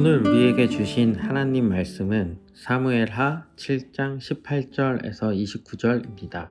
오늘 우리에게 주신 하나님 말씀은 사무엘하 7장 18절에서 29절입니다.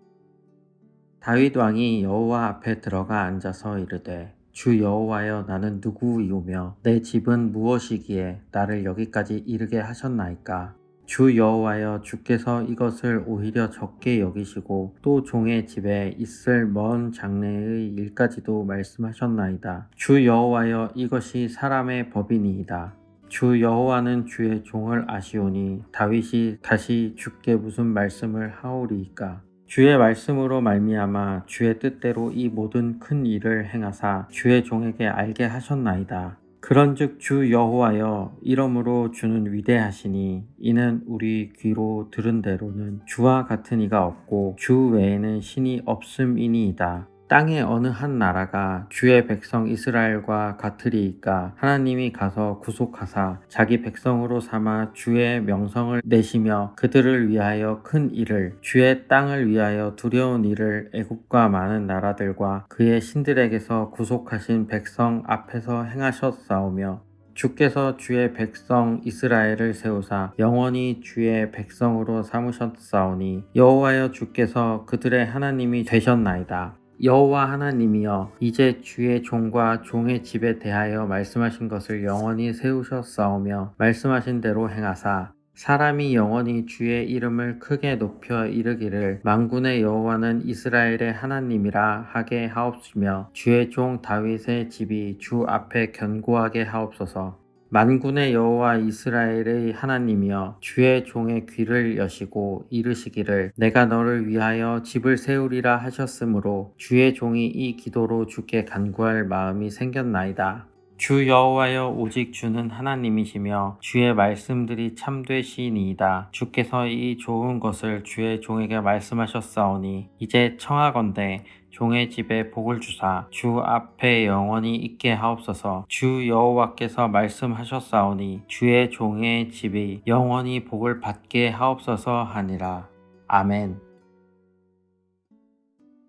다윗 왕이 여호와 앞에 들어가 앉아서 이르되 주 여호와여 나는 누구이오며 내 집은 무엇이기에 나를 여기까지 이르게 하셨나이까. 주 여호와여 주께서 이것을 오히려 적게 여기시고 또 종의 집에 있을 먼 장래의 일까지도 말씀하셨나이다. 주 여호와여 이것이 사람의 법이니이다. 주 여호와는 주의 종을 아시오니 다윗이 다시 주께 무슨 말씀을 하오리이까. 주의 말씀으로 말미암아 주의 뜻대로 이 모든 큰 일을 행하사 주의 종에게 알게 하셨나이다. 그런즉 주 여호와여 이러므로 주는 위대하시니 이는 우리 귀로 들은 대로는 주와 같은 이가 없고 주 외에는 신이 없음이니이다. 땅의 어느 한 나라가 주의 백성 이스라엘과 같으리이까. 하나님이 가서 구속하사 자기 백성으로 삼아 주의 명성을 내시며 그들을 위하여 큰 일을 주의 땅을 위하여 두려운 일을 애굽과 많은 나라들과 그의 신들에게서 구속하신 백성 앞에서 행하셨사오며 주께서 주의 백성 이스라엘을 세우사 영원히 주의 백성으로 삼으셨사오니 여호와여 주께서 그들의 하나님이 되셨나이다. 여호와 하나님이여 이제 주의 종과 종의 집에 대하여 말씀하신 것을 영원히 세우셨사오며 말씀하신 대로 행하사 사람이 영원히 주의 이름을 크게 높여 이르기를 만군의 여호와는 이스라엘의 하나님이라 하게 하옵시며 주의 종 다윗의 집이 주 앞에 견고하게 하옵소서. 만군의 여호와 이스라엘의 하나님이여 주의 종의 귀를 여시고 이르시기를 내가 너를 위하여 집을 세우리라 하셨으므로 주의 종이 이 기도로 주께 간구할 마음이 생겼나이다. 주 여호와여 오직 주는 하나님이시며 주의 말씀들이 참되시니이다. 주께서 이 좋은 것을 주의 종에게 말씀하셨사오니 이제 청하건대 종의 집에 복을 주사 주 앞에 영원히 있게 하옵소서. 주 여호와께서 말씀하셨사오니 주의 종의 집이 영원히 복을 받게 하옵소서 하니라. 아멘.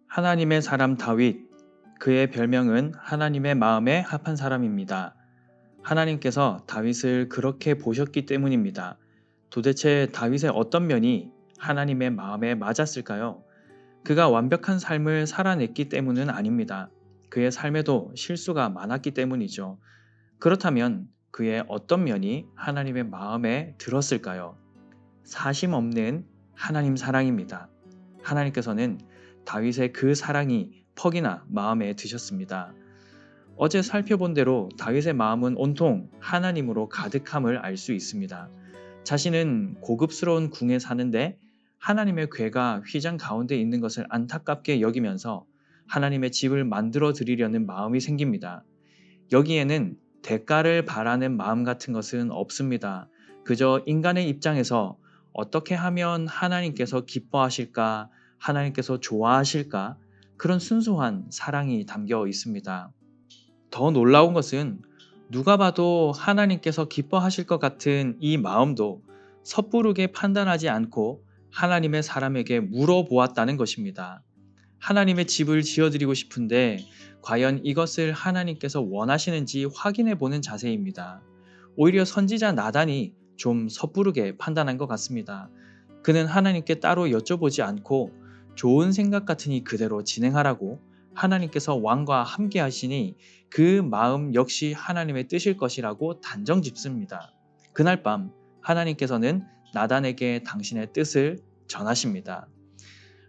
하나님의 사람 다윗, 그의 별명은 하나님의 마음에 합한 사람입니다. 하나님께서 다윗을 그렇게 보셨기 때문입니다. 도대체 다윗의 어떤 면이 하나님의 마음에 맞았을까요? 그가 완벽한 삶을 살아냈기 때문은 아닙니다. 그의 삶에도 실수가 많았기 때문이죠. 그렇다면 그의 어떤 면이 하나님의 마음에 들었을까요? 사심 없는 하나님 사랑입니다. 하나님께서는 다윗의 그 사랑이 퍽이나 마음에 드셨습니다. 어제 살펴본 대로 다윗의 마음은 온통 하나님으로 가득함을 알 수 있습니다. 자신은 고급스러운 궁에 사는데 하나님의 궤가 휘장 가운데 있는 것을 안타깝게 여기면서 하나님의 집을 만들어 드리려는 마음이 생깁니다. 여기에는 대가를 바라는 마음 같은 것은 없습니다. 그저 인간의 입장에서 어떻게 하면 하나님께서 기뻐하실까, 하나님께서 좋아하실까, 그런 순수한 사랑이 담겨 있습니다. 더 놀라운 것은 누가 봐도 하나님께서 기뻐하실 것 같은 이 마음도 섣부르게 판단하지 않고 하나님의 사람에게 물어보았다는 것입니다. 하나님의 집을 지어드리고 싶은데 과연 이것을 하나님께서 원하시는지 확인해 보는 자세입니다. 오히려 선지자 나단이 좀 섣부르게 판단한 것 같습니다. 그는 하나님께 따로 여쭤보지 않고 좋은 생각 같으니 그대로 진행하라고 하나님께서 왕과 함께 하시니 그 마음 역시 하나님의 뜻일 것이라고 단정 짓습니다. 그날 밤 하나님께서는 나단에게 당신의 뜻을 전하십니다.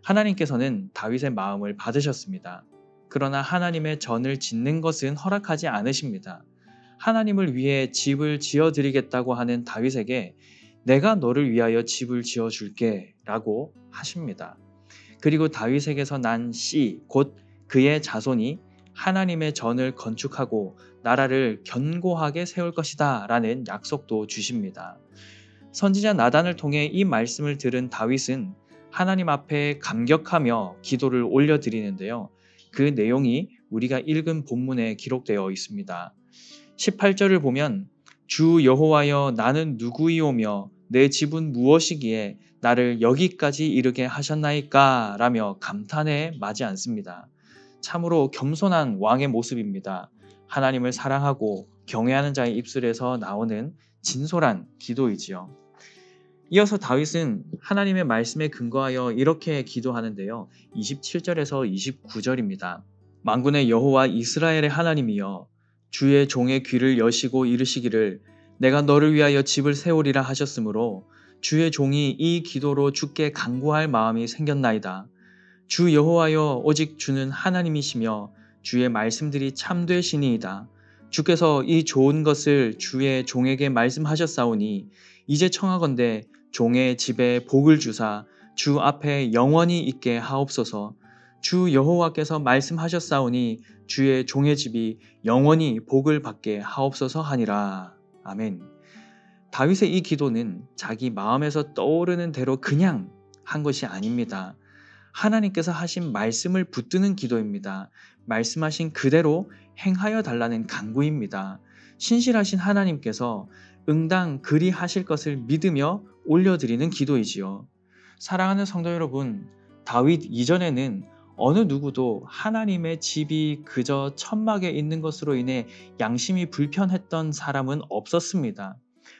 하나님께서는 다윗의 마음을 받으셨습니다. 그러나 하나님의 전을 짓는 것은 허락하지 않으십니다. 하나님을 위해 집을 지어드리겠다고 하는 다윗에게 내가 너를 위하여 집을 지어줄게 라고 하십니다. 그리고 다윗에게서 난 씨, 곧 그의 자손이 하나님의 전을 건축하고 나라를 견고하게 세울 것이다 라는 약속도 주십니다. 선지자 나단을 통해 이 말씀을 들은 다윗은 하나님 앞에 감격하며 기도를 올려드리는데요. 그 내용이 우리가 읽은 본문에 기록되어 있습니다. 18절을 보면 주 여호와여 나는 누구이오며 내 집은 무엇이기에 나를 여기까지 이르게 하셨나이까 라며 감탄에 마지 않습니다. 참으로 겸손한 왕의 모습입니다. 하나님을 사랑하고 경외하는 자의 입술에서 나오는 진솔한 기도이지요. 이어서 다윗은 하나님의 말씀에 근거하여 이렇게 기도하는데요. 27절에서 29절입니다. 만군의 여호와 이스라엘의 하나님이여, 주의 종의 귀를 여시고 이르시기를 내가 너를 위하여 집을 세우리라 하셨으므로 주의 종이 이 기도로 주께 간구할 마음이 생겼나이다. 주 여호와여, 오직 주는 하나님이시며 주의 말씀들이 참되시니이다. 주께서 이 좋은 것을 주의 종에게 말씀하셨사오니 이제 청하건대 종의 집에 복을 주사 주 앞에 영원히 있게 하옵소서. 주 여호와께서 말씀하셨사오니 주의 종의 집이 영원히 복을 받게 하옵소서 하니라. 아멘. 다윗의 이 기도는 자기 마음에서 떠오르는 대로 그냥 한 것이 아닙니다. 하나님께서 하신 말씀을 붙드는 기도입니다. 말씀하신 그대로 행하여 달라는 간구입니다. 신실하신 하나님께서 응당 그리하실 것을 믿으며 올려드리는 기도이지요. 사랑하는 성도 여러분, 다윗 이전에는 어느 누구도 하나님의 집이 그저 천막에 있는 것으로 인해 양심이 불편했던 사람은 없었습니다.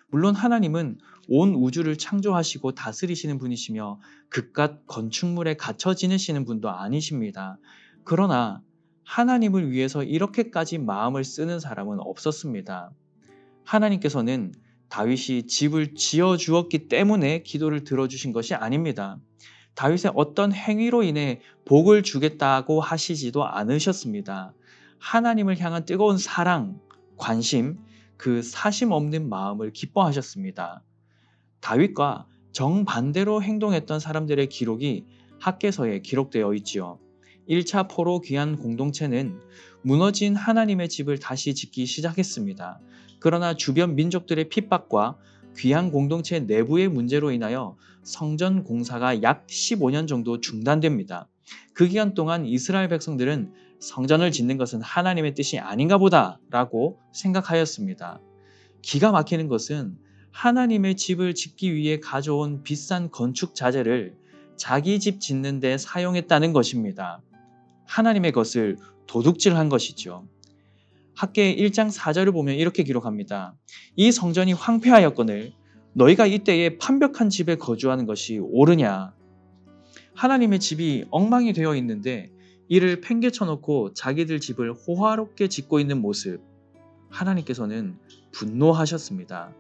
물론 하나님은 온 우주를 창조하시고 다스리시는 분이시며 그깟 건축물에 갇혀 지내시는 분도 아니십니다. 그러나 하나님을 위해서 이렇게까지 마음을 쓰는 사람은 없었습니다. 하나님께서는 다윗이 집을 지어 주었기 때문에 기도를 들어주신 것이 아닙니다. 다윗의 어떤 행위로 인해 복을 주겠다고 하시지도 않으셨습니다. 하나님을 향한 뜨거운 사랑, 관심, 그 사심 없는 마음을 기뻐하셨습니다. 다윗과 정반대로 행동했던 사람들의 기록이 학개서에 기록되어 있지요. 1차 포로 귀환 공동체는 무너진 하나님의 집을 다시 짓기 시작했습니다. 그러나 주변 민족들의 핍박과 귀환 공동체 내부의 문제로 인하여 성전 공사가 약 15년 정도 중단됩니다. 그 기간 동안 이스라엘 백성들은 성전을 짓는 것은 하나님의 뜻이 아닌가 보다 라고 생각하였습니다. 기가 막히는 것은 하나님의 집을 짓기 위해 가져온 비싼 건축 자재를 자기 집 짓는 데 사용했다는 것입니다. 하나님의 것을 도둑질한 것이죠. 학개 1장 4절을 보면 이렇게 기록합니다. 이 성전이 황폐하였거늘 너희가 이때에 판벽한 집에 거주하는 것이 옳으냐. 하나님의 집이 엉망이 되어 있는데 이를 팽개쳐 놓고 자기들 집을 호화롭게 짓고 있는 모습, 하나님께서는 분노하셨습니다.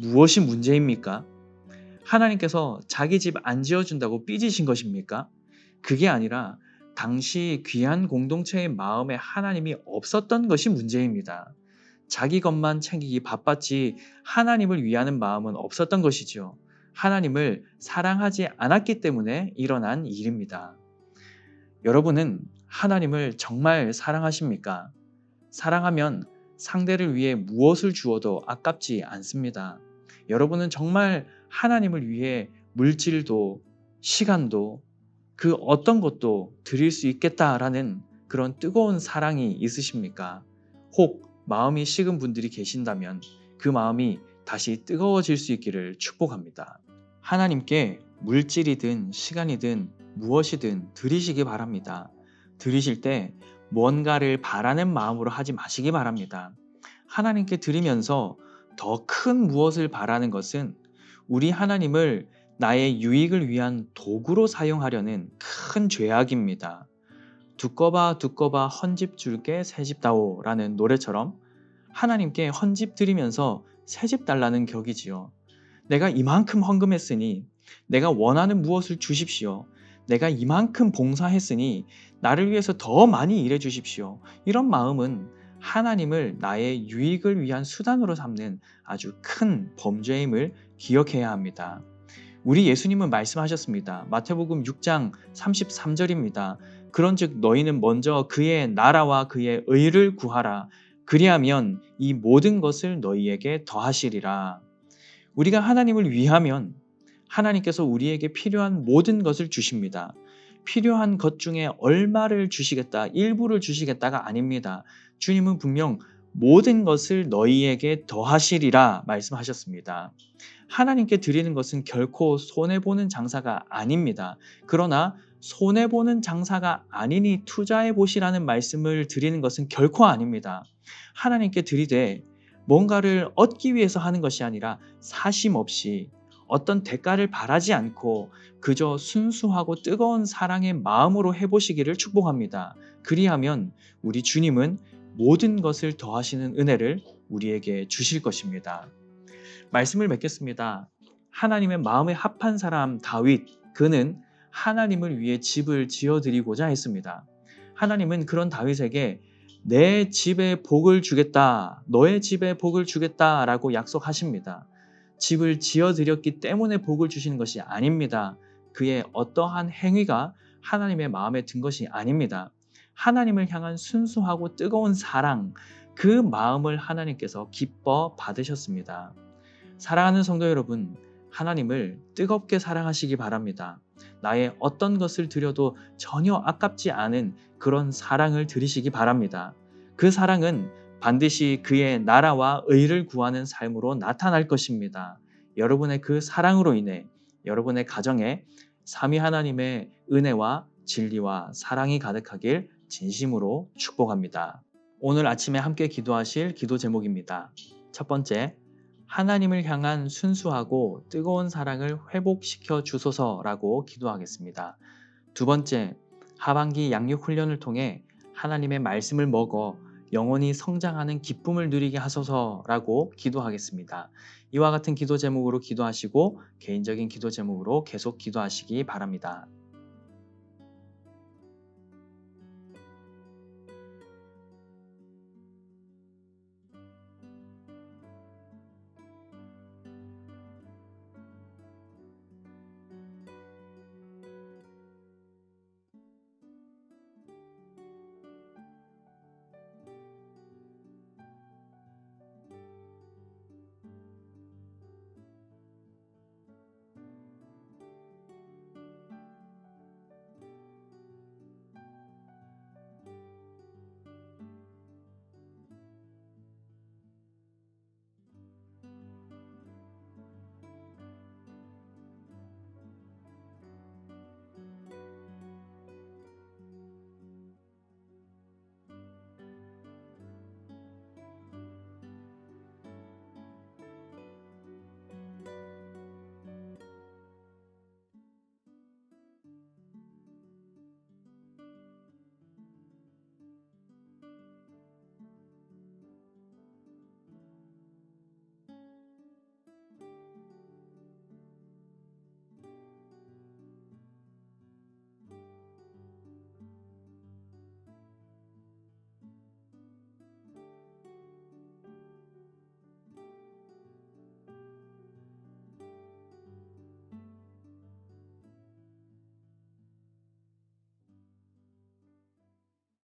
무엇이 문제입니까? 하나님께서 자기 집 안 지어준다고 삐지신 것입니까? 그게 아니라 당시 귀한 공동체의 마음에 하나님이 없었던 것이 문제입니다. 자기 것만 챙기기 바빴지 하나님을 위하는 마음은 없었던 것이죠. 하나님을 사랑하지 않았기 때문에 일어난 일입니다. 여러분은 하나님을 정말 사랑하십니까? 사랑하면 상대를 위해 무엇을 주어도 아깝지 않습니다. 여러분은 정말 하나님을 위해 물질도 시간도 그 어떤 것도 드릴 수 있겠다라는 그런 뜨거운 사랑이 있으십니까? 혹 마음이 식은 분들이 계신다면 그 마음이 다시 뜨거워질 수 있기를 축복합니다. 하나님께 물질이든 시간이든 무엇이든 드리시기 바랍니다. 드리실 때 뭔가를 바라는 마음으로 하지 마시기 바랍니다. 하나님께 드리면서 더 큰 무엇을 바라는 것은 우리 하나님을 나의 유익을 위한 도구로 사용하려는 큰 죄악입니다. 두꺼봐 두꺼봐 헌집 줄게 새집 다오 라는 노래처럼 하나님께 헌집 드리면서 새집 달라는 격이지요. 내가 이만큼 헌금했으니 내가 원하는 무엇을 주십시오. 내가 이만큼 봉사했으니 나를 위해서 더 많이 일해 주십시오. 이런 마음은 하나님을 나의 유익을 위한 수단으로 삼는 아주 큰 범죄임을 기억해야 합니다. 우리 예수님은 말씀하셨습니다. 마태복음 6장 33절입니다. 그런즉 너희는 먼저 그의 나라와 그의 의를 구하라. 그리하면 이 모든 것을 너희에게 더하시리라. 우리가 하나님을 위하면 하나님께서 우리에게 필요한 모든 것을 주십니다. 필요한 것 중에 얼마를 주시겠다, 일부를 주시겠다가 아닙니다. 주님은 분명 모든 것을 너희에게 더하시리라 말씀하셨습니다. 하나님께 드리는 것은 결코 손해보는 장사가 아닙니다. 그러나 손해보는 장사가 아니니 투자해 보시라는 말씀을 드리는 것은 결코 아닙니다. 하나님께 드리되 뭔가를 얻기 위해서 하는 것이 아니라 사심 없이 어떤 대가를 바라지 않고 그저 순수하고 뜨거운 사랑의 마음으로 해보시기를 축복합니다. 그리하면 우리 주님은 모든 것을 더하시는 은혜를 우리에게 주실 것입니다. 말씀을 맺겠습니다. 하나님의 마음에 합한 사람 다윗, 그는 하나님을 위해 집을 지어드리고자 했습니다. 하나님은 그런 다윗에게 내 집에 복을 주겠다, 너의 집에 복을 주겠다 라고 약속하십니다. 집을 지어드렸기 때문에 복을 주시는 것이 아닙니다. 그의 어떠한 행위가 하나님의 마음에 든 것이 아닙니다. 하나님을 향한 순수하고 뜨거운 사랑, 그 마음을 하나님께서 기뻐 받으셨습니다. 사랑하는 성도 여러분, 하나님을 뜨겁게 사랑하시기 바랍니다. 나의 어떤 것을 드려도 전혀 아깝지 않은 그런 사랑을 드리시기 바랍니다. 그 사랑은 반드시 그의 나라와 의를 구하는 삶으로 나타날 것입니다. 여러분의 그 사랑으로 인해 여러분의 가정에 삼위 하나님의 은혜와 진리와 사랑이 가득하길 진심으로 축복합니다. 오늘 아침에 함께 기도하실 기도 제목입니다. 첫 번째, 하나님을 향한 순수하고 뜨거운 사랑을 회복시켜 주소서라고 기도하겠습니다. 두 번째, 하반기 양육 훈련을 통해 하나님의 말씀을 먹어 영원히 성장하는 기쁨을 누리게 하소서라고 기도하겠습니다. 이와 같은 기도 제목으로 기도하시고 개인적인 기도 제목으로 계속 기도하시기 바랍니다.